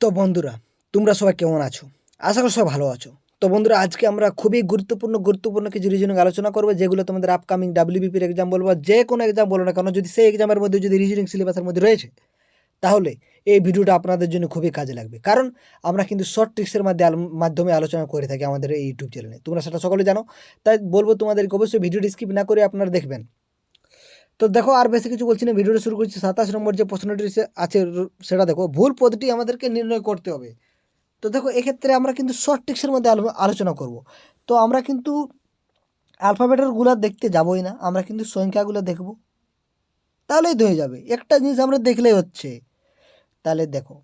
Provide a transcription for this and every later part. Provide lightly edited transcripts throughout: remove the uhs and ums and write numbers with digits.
তো বন্ধুরা, তোমরা সবাই কেমন আছো? আশা করি সবাই ভালো আছো। তো বন্ধুরা, আজকে আমরা খুবই গুরুত্বপূর্ণ কিছু রিজনিং আলোচনা করবো, যেগুলো তোমাদের আপকামিং ডাব্লিউবিপির এক্সাম বলবো, যে কোনো এক্সাম বলো না কেন, যদি সেই এক্সামের মধ্যে যদি রিজনিং সিলেবাসের মধ্যে রয়েছে, তাহলে এই ভিডিওটা আপনাদের জন্য খুবই কাজে লাগবে। কারণ আমরা কিন্তু শর্ট ট্রিক্সের মাধ্যমে আলোচনা করে থাকি আমাদের এই ইউটিউব চ্যানেলে। তোমরা সেটা সকলে জানো। তাই বলবো তোমাদেরকে অবশ্যই ভিডিওটি স্কিপ না করে আপনারা দেখবেন। তো দেখো, আর বেশি কিছু বলছি না, ভিডিওটা শুরু করছি। 27 নম্বর যে প্রশ্নটি আছে সেটা দেখো, ভুল পদটি আমাদেরকে নির্ণয় করতে হবে। তো দেখো, এক্ষেত্রে আমরা কিন্তু শর্ট ট্রিক্সের মধ্যে আলোচনা করব। তো আমরা কিন্তু অ্যালফাবেটের গুলা দেখতে যাবই না, আমরা কিন্তু সংখ্যাগুলো দেখব, তাহলেই তো হয়ে যাবে। একটা জিনিস আমরা দেখলেই হচ্ছে। তাহলে দেখো,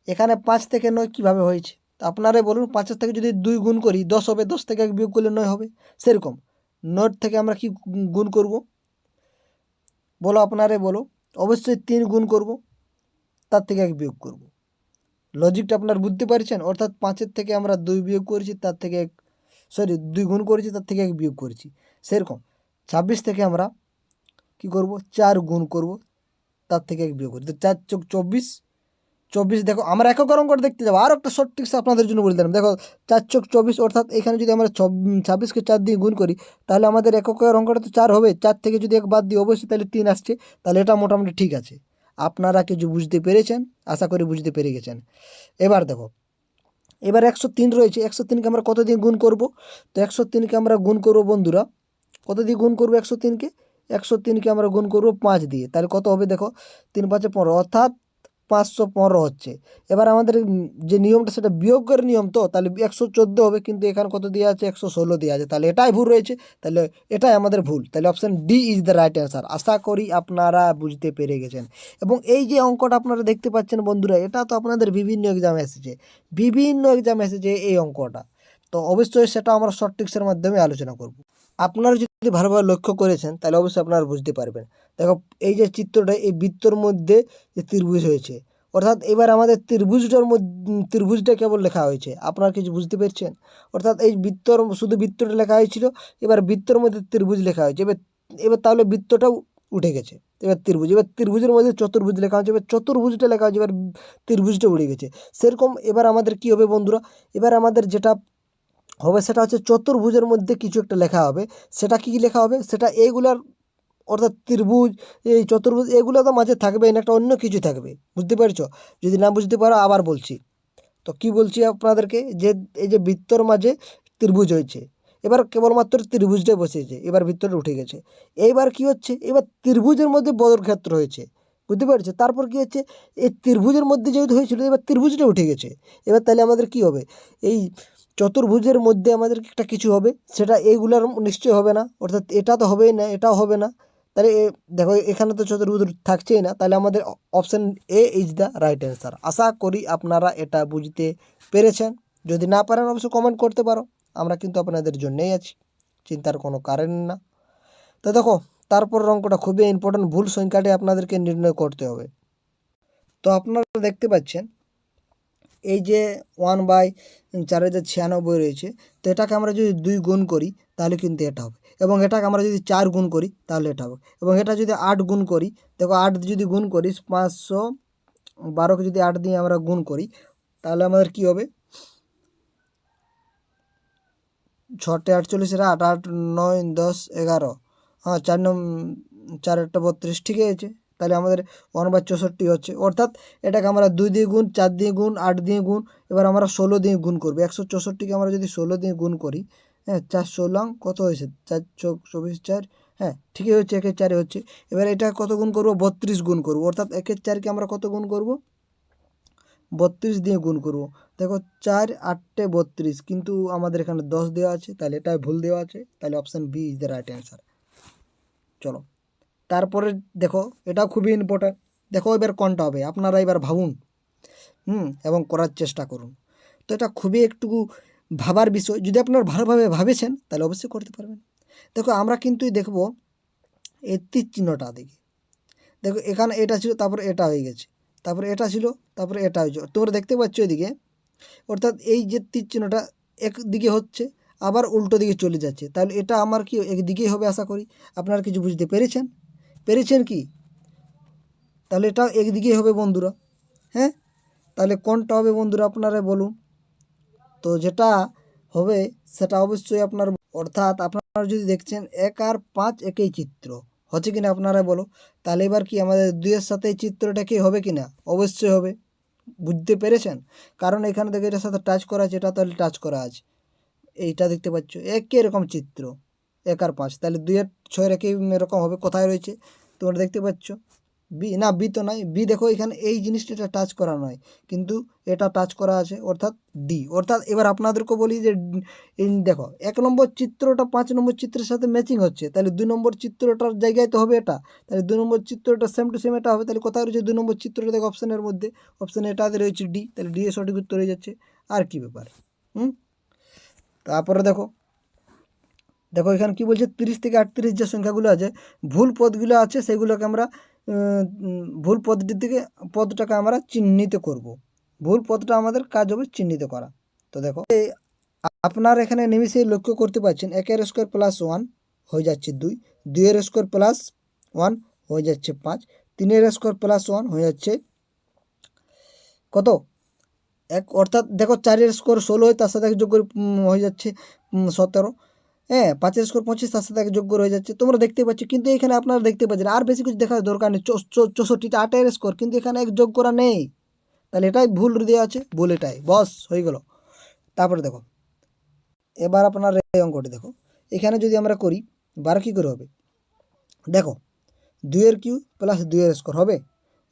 এখানে 5 থেকে 9 কীভাবে হয়েছে? তো আপনারাই বলুন, 5 থেকে যদি 2 গুণ করি 10 হবে, 10 থেকে 1 বিয়োগ করলে 9 হবে। সেরকম 9 থেকে আমরা কি গুণ করব? বলো, আপনারাই বলো। অবশ্যই 3 গুণ করব, তার থেকে 1 বিয়োগ করব। লজিকটা আপনার বুঝতে পারছেন? অর্থাৎ 5-এর থেকে আমরা 2 বিয়োগ করেছি, তার থেকে 2 গুণ করেছি, তার থেকে 1 বিয়োগ করেছি। সেরকম 26 থেকে আমরা কি করব? 4 গুণ করব, তার থেকে 1 বিয়োগ করি। তো 4 চোখ 24, 24। দেখো, আমরা একক অঙ্কটা দেখতে যাবো। আর একটা শর্ট ট্রিক্স আপনাদের জন্য বলে দিলাম। দেখো, 4 চোখ 24, অর্থাৎ এখানে যদি আমরা 26কে 4 দিয়ে গুণ করি, তাহলে আমাদের এককের অঙ্কটা তো 4 হবে। 4 থেকে যদি 1 বাদ দিই, অবশ্যই তাহলে 3 আসছে। তাহলে এটা মোটামুটি ঠিক আছে। আপনারা কিছু বুঝতে পেরেছেন? আশা করি বুঝতে পেরে গেছেন। এবার দেখো, এবার 103 রয়েছে। 103কে আমরা কত দিয়ে গুণ করব? তো 103কে আমরা গুণ করব বন্ধুরা, কত দিয়ে গুণ করব? 103কে 103কে আমরা গুণ করব 5 দিয়ে। তাহলে কত হবে? দেখো, 3 5 15, অর্থাৎ 515 হচ্ছে। এবার আমাদের যে নিয়মটা, সেটা বিয়োগের নিয়ম। তো তাহলে 114 হবে, কিন্তু এখানে কত দেওয়া আছে? 116 দেওয়া আছে। তাহলে এটাই ভুল রয়েছে। তাহলে এটাই আমাদের ভুল। তাহলে option D is the right answer. আশা করি আপনারা বুঝতে পেরে গেছেন। এবং এই যে অঙ্কটা আপনারা দেখতে পাচ্ছেন বন্ধুরা, এটা তো আপনাদের বিভিন্ন এক্সামে এসেছে এই অঙ্কটা। তো অবশ্যই সেটা আমরা শর্ট ট্রিক্সের মাধ্যমে আলোচনা করব। আপনারা যদি ভালোভাবে লক্ষ্য করেছেন, তাহলে অবশ্যই আপনারা বুঝতে পারবেন। দেখো, এই যে চিত্রটা, এই বৃত্তর মধ্যে যে ত্রিভুজ হয়েছে, অর্থাৎ এবার আমাদের ত্রিভুজটা কেবল লেখা হয়েছে। আপনারা কিছু বুঝতে পেরেছেন? অর্থাৎ এই শুধু বৃত্তটা লেখা হয়েছিল, এবার বৃত্তর মধ্যে ত্রিভুজ লেখা হয়েছে। এবার এবার তাহলে বৃত্তটাও উঠে গেছে। এবার ত্রিভুজের মধ্যে চতুর্ভুজ লেখা হয়েছে, এবার চতুর্ভুজটা লেখা হয়েছে, এবার ত্রিভুজটা উঠে গেছে। সেরকম এবার আমাদের কি হবে বন্ধুরা? এবার আমাদের যেটা হবে সেটা হচ্ছে, চতুর্ভুজের মধ্যে কিছু একটা লেখা হবে। সেটা কী লেখা হবে? সেটা এইগুলার, অর্থাৎ ত্রিভুজ, এই চতুর্ভুজ, এগুলো তো মাঝে থাকবে না, একটা অন্য কিছু থাকবে। বুঝতে পারছো? যদি না বুঝতে পারো আবার বলছি। তো কি বলছি আপনাদেরকে, যে এই যে বৃত্তর মাঝে ত্রিভুজ হয়েছে, এবার কেবলমাত্র ত্রিভুজটাই বসেছে, এবার বৃত্তটা উঠে গেছে। এইবার কি হচ্ছে? এবার ত্রিভুজের মধ্যে বর্গক্ষেত্র হয়েছে। বুঝতে পারছো? তারপর কি হচ্ছে? এই ত্রিভুজের মধ্যে যেহেতু হয়েছিল, এবার ত্রিভুজটা উঠে গেছে। এবার তাহলে আমাদের কি হবে? এই চতুর্ভুজের মধ্যে আমাদের একটা কিছু হবে, সেটা এইগুলার নিশ্চয় হবে না। অর্থাৎ এটা তো হবেই না, এটাও হবে না। তাহলে দেখো, এখানে তো চতুর্ভুজ থাকছেই না। তাহলে আমাদের option A is the right answer. আশা করি আপনারা এটা বুঝতে পেরেছেন। যদি না পারেন অবশ্যই কমেন্ট করতে পারো, আমরা কিন্তু আপনাদের জন্যেই আছি, চিন্তার কোনো কারণ না। তো দেখো, তারপর অঙ্কটা খুবই ইম্পর্টেন্ট। ভুল সংখ্যাটি আপনাদেরকে নির্ণয় করতে হবে। তো আপনারা দেখতে পাচ্ছেন, এই যে 1/496 রয়েছে। তো এটাকে আমরা যদি 2 গুণ করি, তাহলে কিন্তু এটা হবে। এবং এটাকে আমরা যদি 4 গুণ করি, তাহলে এটা হবে। এবং এটা যদি 8 গুণ করি, দেখো 8 যদি গুণ করি, 512কে যদি 8 দিয়ে আমরা গুণ করি, তাহলে আমাদের কি হবে? 6 48, 8 8 9 10 11, হ্যাঁ, 4 8 32, ঠিকই আছে। তাহলে আমাদের 1/64 হচ্ছে। অর্থাৎ এটাকে আমরা 2 দিয়ে গুণ, 4 দিয়ে গুণ, 8 দিয়ে গুণ, এবার আমরা 16 দিয়ে গুণ করবো। 164কে আমরা যদি 16 দিয়ে গুণ করি, হ্যাঁ, 4 16 কত হয়েছে? 4 চোখ 24 4, হ্যাঁ ঠিকই হচ্ছে, 1 4 হচ্ছে। এবার এটা কত গুণ করবো? 32 গুণ করবো। অর্থাৎ 1 4কে আমরা কত গুণ করবো? 32 দিয়ে গুণ করবো। দেখো, 4 8 32, কিন্তু আমাদের এখানে 10 দেওয়া আছে, তাহলে এটাই ভুল দেওয়া আছে। তাহলে option B is the right answer. চলো, তারপরে দেখো, এটাও খুবই ইম্পর্ট্যান্ট। দেখো, এবার কোনটা হবে আপনারা এবার ভাবুন, এবং করার চেষ্টা করুন। তো এটা খুবই একটু ভাবার বিষয়। যদি আপনারা ভালোভাবে ভাবেছেন, তাহলে অবশ্যই করতে পারবেন। দেখো, আমরা কিন্তু দেখবো এই তীর চিহ্নটা দিকে। দেখো, এখানে এটা ছিল, তারপরে এটা হয়ে গেছে, তারপরে এটা ছিল, তারপরে এটা হয়েছে। তোমরা দেখতে পাচ্ছ এদিকে, অর্থাৎ এই যে তীর চিহ্নটা একদিকে হচ্ছে, আবার উল্টো দিকে চলে যাচ্ছে। তাহলে এটা আমার কি একদিকেই হবে? আশা করি আপনারা কিছু বুঝতে পেরেছেন কি? তাহলে এটাও একদিকেই হবে বন্ধুরা। হ্যাঁ, তাহলে কোনটা হবে বন্ধুরা আপনারা বলুন। তো যেটা হবে সেটা অবশ্যই আপনার, অর্থাৎ আপনারা যদি দেখছেন 1 আর 5 একই চিত্র হচ্ছে কিনা আপনারা বলো। তাহলে এবার কি আমাদের 2-এর সাথে এই চিত্রটা কি হবে কিনা? অবশ্যই হবে। বুঝতে পেরেছেন? কারণ এখানে দেখো এটার সাথে টাচ করা আছে, এটা তাহলে টাচ করা আছে। এইটা দেখতে পাচ্ছ একই রকম চিত্র 1 আর 5, তাহলে 2 আর 6 একই রকম হবে। কোথায় রয়েছে তোমরা দেখতে পাচ্ছ? বি না, বি তো নয়। বি দেখো এখানে এই জিনিসটা টাচ করা নয়, কিন্তু এটা টাচ করা আছে, অর্থাৎ ডি। অর্থাৎ এবার আপনাদেরকে বলি যে এই দেখো 1 নম্বর চিত্রটা 5 নম্বর চিত্রের সাথে ম্যাচিং হচ্ছে, তাহলে 2 নম্বর চিত্রটার জায়গায় তো হবে এটা। তাহলে 2 নম্বর চিত্রটা সেম টু সেম এটা হবে। তাহলে কোথায় রয়েছে 2 নম্বর চিত্রটা? দেখো অপশানের মধ্যে, অপশানে এটাতে রয়েছে ডি, তাহলে ডি এর সঠিক উত্তর হয়ে যাচ্ছে। আর কি ব্যাপার? তারপরে দেখো দেখো এখানে কি বলছে, 30 থেকে 38 যে সংখ্যাগুলো আছে, ভুল পদগুলো আছে সেগুলোকে আমরা ভুল পদটাকে আমরা চিহ্নিত করব। ভুল পদটা আমাদের কাজ হবে চিহ্নিত করা। তো দেখো আপনার এখানে নিমিষেই লক্ষ্য করতে পারছেন 1 এর স্কোয়ার প্লাস 1 হয়ে যাচ্ছে 2, 2 এর স্কোয়ার প্লাস 1 হয়ে যাচ্ছে 5, 3 এর স্কোয়ার প্লাস 1 হয়ে যাচ্ছে কত? 1। অর্থাৎ দেখো 4 এর স্কোয়ার 16 হয়, তার সাথে যোগ করে হয়ে যাচ্ছে 17। হ্যাঁ, 5 এর স্কোয়ার 25, তার সাথে যোগ করে হয়ে যাচ্ছে। তোমরা দেখতে পাচ্ছ, কিন্তু এখানে আপনারা দেখতে পাচ্ছেন আর বেশি কিছু দেখার দরকার নেই। 64টা 8 এর স্কোয়ার, কিন্তু এখানে 1 যোগ করা নেই। তাহলে এটাই ভুল দেওয়া আছে, ভুল এটাই, বস হয়ে গেল। তারপরে দেখো এবার আপনার এই অঙ্কটি দেখো, এখানে যদি আমরা করি 12 কী করে হবে? দেখো 2 এর কিউ প্লাস 2 এর স্কোয়ার হবে,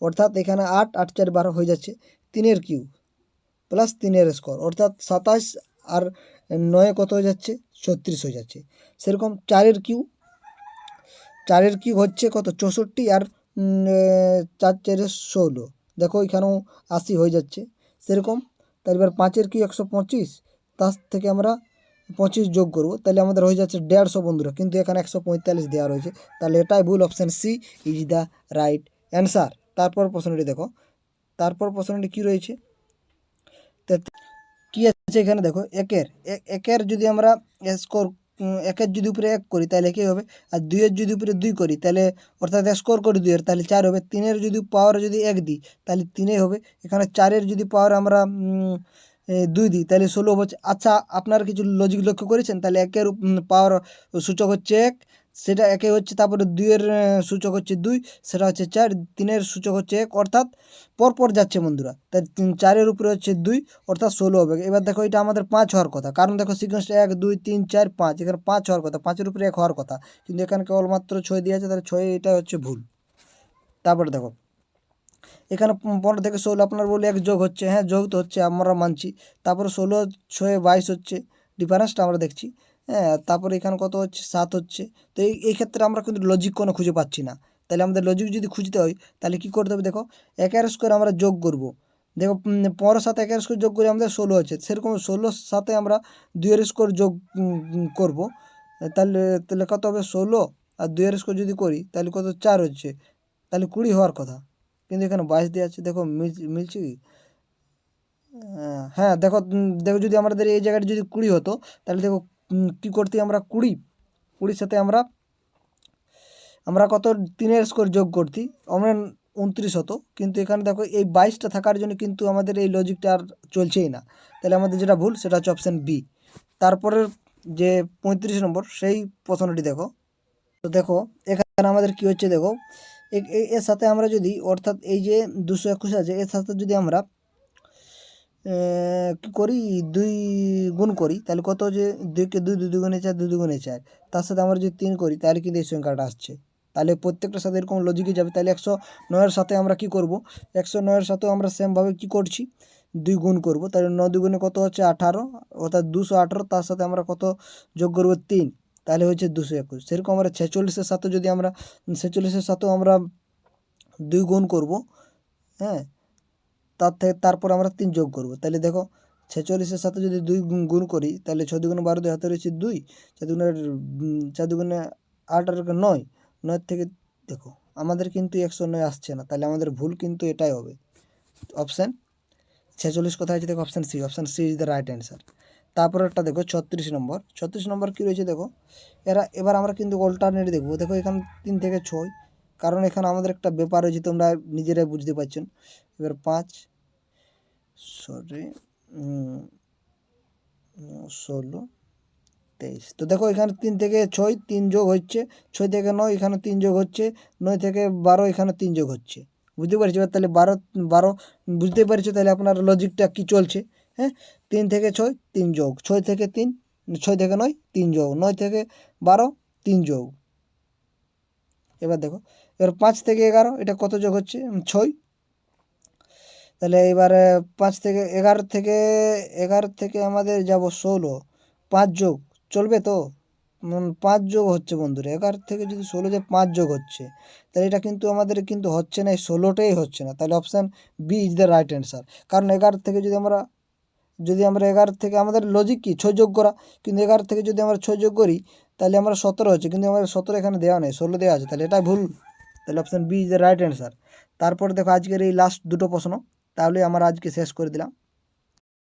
অর্থাৎ এখানে 8, 8 4 12 হয়ে যাচ্ছে। 3 এর কিউ প্লাস 3 এর স্কোয়ার, অর্থাৎ 27 আর 9 কত হয়ে যাচ্ছে? 36 হয়ে যাচ্ছে। সেরকম 4 এর কিউ হচ্ছে কত? 64 আর 4 4 16, দেখো এখানেও 80 হয়ে যাচ্ছে। সেরকম তার এবার 5 এর কিউ 125, তার থেকে আমরা 25 যোগ করব, তাহলে আমাদের হয়ে যাচ্ছে 150 বন্ধুরা, কিন্তু এখানে 145 দেওয়া রয়েছে। তাহলে এটাই ভুল, option C is the right answer. তারপর প্রশ্নটি দেখো, তারপর প্রশ্নটি কী রয়েছে, কি আছে এখানে দেখো, একের যদি আমরা স্কোর, একের যদি উপরে 1 করি তাহলে কি হবে? আর 2-এর যদি উপরে 2 করি তাহলে, অর্থাৎ স্কোর করি 2-এর, তাহলে 4 হবে। 3-এর যদি পাওয়ার যদি 1 দিই তাহলে 3 হবে। এখানে 4-এর যদি পাওয়ার আমরা 2 দিই তাহলে 16 হচ্ছে। আচ্ছা, আপনারা কিছু লজিক লক্ষ্য করেছেন? তাহলে 1-এর পাওয়ার সূচক হচ্ছে 1, সেটা 1 হচ্ছে। তারপরে 2-এর সূচক হচ্ছে 2, সেটা হচ্ছে 4। 3-এর সূচক হচ্ছে 1, অর্থাৎ পরপর যাচ্ছে বন্ধুরা। তাই 4-এর উপরে হচ্ছে 2, অর্থাৎ 16 হবে। এবার দেখো এটা আমাদের 5 হওয়ার কথা, কারণ দেখো সিকোয়েন্সটা 1 2 3 4 5, এখানে 5 হওয়ার কথা, 5-এর উপরে 1 হওয়ার কথা, কিন্তু এখানে কেবলমাত্র 6 দিয়ে আছে, তাহলে 6 এটা হচ্ছে ভুল। তারপরে দেখো এখানে 15 থেকে 16 আপনার বলে 1 যোগ হচ্ছে, হ্যাঁ যোগ তো হচ্ছে, আমরা মানছি। তারপরে 16 6 22 হচ্ছে, ডিফারেন্সটা আমরা দেখছি। হ্যাঁ, তারপরে এখানে কত হচ্ছে? 7 হচ্ছে। তো এই ক্ষেত্রে আমরা কিন্তু লজিক কোনো খুঁজে পাচ্ছি না। তাহলে আমাদের লজিক যদি খুঁজতে হয় তাহলে কী করতে হবে? দেখো 1-এর স্কোয়ার আমরা যোগ করব। দেখো 15-এর সাথে 1-এর স্কোয়ার যোগ করে আমাদের 16 হচ্ছে, সেরকম 16-র সাথে আমরা 2-এর স্কোয়ার যোগ করব। তাহলে তাহলে কত হবে? 16 আর 2-এর স্কোয়ার যদি করি তাহলে কত? 4 হচ্ছে, তাহলে 20 হওয়ার কথা, কিন্তু এখানে 22 দেওয়া আছে। দেখো মিলছে কি? হ্যাঁ দেখো, দেখো যদি আমাদের এই জায়গাটা যদি 20 হতো তাহলে দেখো কী করতে, আমরা 20-20 সাথে আমরা কত? 3-এর স্কোর যোগ করতি, আমরা 29 হতো। কিন্তু এখানে দেখো এই 22টা থাকার জন্য কিন্তু আমাদের এই লজিকটা আর চলছেই না। তাহলে আমাদের যেটা ভুল সেটা হচ্ছে অপশান বি। তারপরের যে 35 নম্বর সেই প্রশ্নটি দেখো। তো দেখো এখানে আমাদের কি হচ্ছে, দেখো এর সাথে আমরা যদি, অর্থাৎ এই যে 221 আছে, এর সাথে যদি আমরা কী করি, 2 গুণ করি তাহলে কত? যে 2কে 2, 2 দুগুণে 4, 2 দুগুণে 4, তার সাথে আমরা যদি 3 করি তাহলে কিন্তু এই সংখ্যাটা আসছে। তাহলে প্রত্যেকটার সাথে এরকম লজিকই যাবে। তাহলে 109-এর সাথে আমরা কি করব? 109-এর সাথেও আমরা সেমভাবে কি করছি? 2 গুণ করব। তাহলে 9 দুগুণে কত হচ্ছে? 18, অর্থাৎ 218, তার সাথে আমরা কত যোগ করব? 3, তাহলে হচ্ছে 221। সেরকম আমরা 46-এর সাথে যদি আমরা 46-এর সাথেও আমরা 2 গুণ করব, হ্যাঁ, তারপর আমরা 3 যোগ করব। তাহলে দেখো 46-এর সাথে যদি 2 গুণ করি তাহলে 6 দুগুণে 12, 2 হাতে রয়েছে 2, 4 দুগুণে 8 আর 9, 9 থেকে দেখো আমাদের কিন্তু 109 আসছে না। তাহলে আমাদের ভুল কিন্তু এটাই হবে, অপশান 46 কোথায় আছে? দেখো option C, option C is the right answer. তারপর একটা দেখো 36 নম্বর কী রয়েছে দেখো, এবার আমরা কিন্তু অল্টারনেট দেখবো। দেখো এখানে 3 থেকে 6, কারণ এখানে আমাদের একটা ব্যাপার রয়েছে, তোমরা নিজেরাই বুঝতে পারছেন। এবার 5 সরি 16 23। তো দেখো এখানে 3 থেকে 6 3 যোগ হচ্ছে, 6 থেকে 9 এখানে 3 যোগ হচ্ছে, 9 থেকে 12 এখানে 3 যোগ হচ্ছে। বুঝতে পারছি? এবার তাহলে 12 বুঝতে পারছো তাহলে আপনার লজিকটা কি চলছে। হ্যাঁ, 3 থেকে 6 3 যোগ, 6 থেকে 3 6 থেকে 9 3 যোগ, 9 থেকে 12 3 যোগ। এবার দেখো এবার 5 থেকে 11 এটা কত যোগ হচ্ছে 6। তাহলে এবারে 5 থেকে 11 থেকে আমাদের যাব 16, 5 যোগ চলবে তো? 5 যোগ হচ্ছে বন্ধুরা, 11 থেকে যদি 16 যে 5 যোগ হচ্ছে, তাহলে এটা কিন্তু আমাদের কিন্তু হচ্ছে না, এই 16টাই হচ্ছে না। তাহলে option B is the right answer. কারণ 11 থেকে যদি আমরা 11 থেকে আমাদের লজিক কি 6 যোগ করা, কিন্তু 11 থেকে যদি আমরা 6 যোগ করি তাহলে আমরা 17 হচ্ছে, কিন্তু আমাদের 17 এখানে দেওয়া নেই, 16 দেওয়া আছে, তাহলে এটা ভুল। তাহলে option B is the right answer. তারপরে দেখো আজকের এই লাস্ট দুটো প্রশ্ন, তাহলে আমরা আজকে শেষ করে দিলাম।